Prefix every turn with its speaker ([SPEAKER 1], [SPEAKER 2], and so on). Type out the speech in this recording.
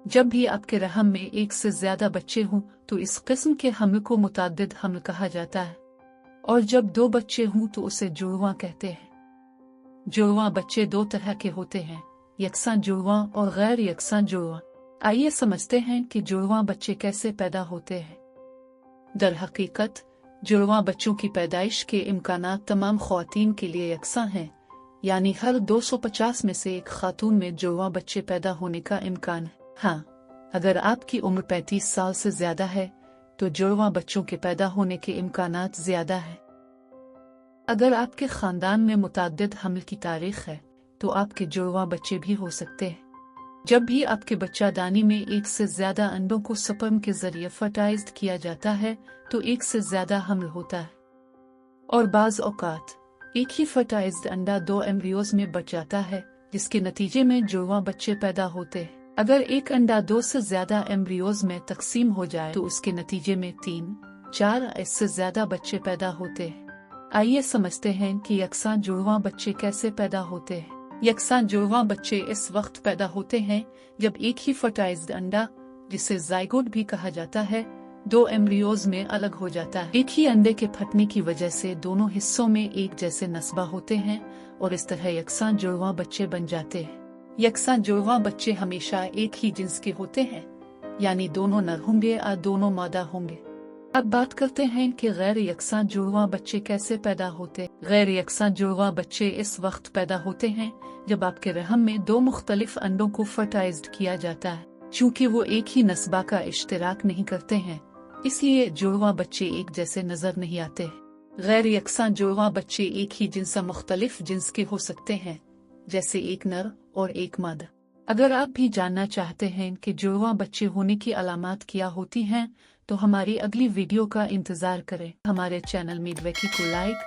[SPEAKER 1] जब भी आपके रहम में एक से ज्यादा बच्चे हों तो इस किस्म के हमल को मुताद्दिद हमल कहा जाता है, और जब 2 बच्चे हों तो उसे जुड़वां कहते हैं। जुड़वां बच्चे 2 तरह के होते हैं, यकसां जुड़वां और गैर यकसां जुड़वां। आइए समझते हैं कि जुड़वां बच्चे कैसे पैदा होते हैं। दर हकीकत जुड़वां बच्चों की पैदाइश के इम्कानात तमाम ख्वातीन के लिए यकसां हैं, यानी हर 250 में से एक खातून में जुड़वां बच्चे पैदा होने का इम्कान है। हाँ, अगर आपकी उम्र 35 साल से ज्यादा है तो जुड़वां बच्चों के पैदा होने के इम्कानात ज्यादा है। अगर आपके खानदान में मुताद्दिद हमल की तारीख है तो आपके जुड़वां बच्चे भी हो सकते हैं। जब भी आपके बच्चादानी में एक से ज्यादा अंडों को स्पर्म के जरिए फर्टाइज्ड किया जाता है तो एक से ज्यादा हमल होता है, और बाज औकात एक ही फर्टाइज्ड अंडा 2 एम्ब्रियोज में बच जाता है, जिसके नतीजे में जुड़वां बच्चे पैदा होते हैं। अगर एक अंडा 2 से ज्यादा एम्ब्रियोज में तकसीम हो जाए तो उसके नतीजे में 3-4 इससे ज्यादा बच्चे पैदा होते हैं। आइए समझते हैं कि यकसां जुड़वां बच्चे कैसे पैदा होते हैं। यकसां जुड़वां बच्चे इस वक्त पैदा होते हैं जब एक ही फर्टाइज्ड अंडा, जिसे ज़ाइगोट भी कहा जाता है, 2 एम्ब्रियोज में अलग हो जाता है। एक ही अंडे के फटने की वजह से दोनों हिस्सों में एक जैसे नस्बा होते हैं और इस तरह यकसां जुड़वां बच्चे बन जाते हैं। यकसां जुड़वां बच्चे हमेशा एक ही जिन्स के होते हैं, यानी दोनों नर होंगे और दोनों मादा होंगे। अब बात करते हैं कि गैर यकसां जुड़वां बच्चे कैसे पैदा होते हैं। गैर यकसां जुड़वां बच्चे इस वक्त पैदा होते हैं जब आपके रहम में 2 मुख्तलिफ अंडों को फर्टाइज्ड किया जाता है। चूंकि वो एक ही नस्बा का इश्तिराक नहीं करते हैं, इसलिए जुड़वां बच्चे एक जैसे नजर नहीं आते। गैर यकसां जुड़वां बच्चे एक ही जिनसा मुख्तलिफ जिन्स के हो सकते हैं, जैसे एक नर और एक मादा। अगर आप भी जानना चाहते हैं कि जुड़वां बच्चे होने की अलामात क्या होती हैं तो हमारी अगली वीडियो का इंतजार करें। हमारे चैनल मिडवेकी को लाइक